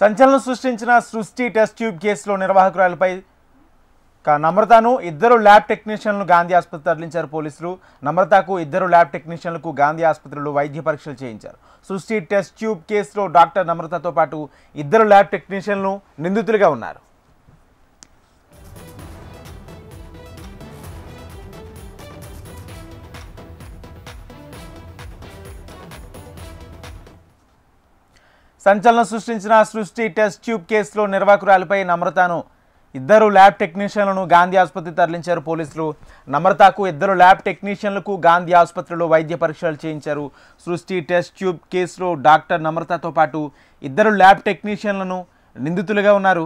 సంచలనం సృష్టించిన సృష్టి టెస్ట్ ట్యూబ్ కేసులో నిర్వాహకురాలపై నమ్రతను ఇద్దరు ల్యాబ్ టెక్నీషియన్లను గాంధీ ఆసుపత్రి తరలించారు పోలీసులు. నమ్రతకు ఇద్దరు ల్యాబ్ టెక్నీషియన్లకు గాంధీ ఆసుపత్రిలో వైద్య పరీక్షలు చేయించారు. సృష్టి టెస్ట్ ట్యూబ్ కేసులో డాక్టర్ నమ్రతతో పాటు ఇద్దరు ల్యాబ్ టెక్నీషియన్లు నిందితులుగా ఉన్నారు. సంచలనం సృష్టించిన సృష్టి టెస్ట్ ట్యూబ్ కేసులో నిర్వాహకురాలపై నమ్రతను ఇద్దరు ల్యాబ్ టెక్నీషియన్లను గాంధీ ఆసుపత్రి తరలించారు పోలీసులు. నమ్రతకు ఇద్దరు ల్యాబ్ టెక్నీషియన్లకు గాంధీ ఆసుపత్రిలో వైద్య పరీక్షలు చేయించారు. సృష్టి టెస్ట్ ట్యూబ్ కేసులో డాక్టర్ నమ్రతతో పాటు ఇద్దరు ల్యాబ్ టెక్నీషియన్లను నిందితులుగా ఉన్నారు.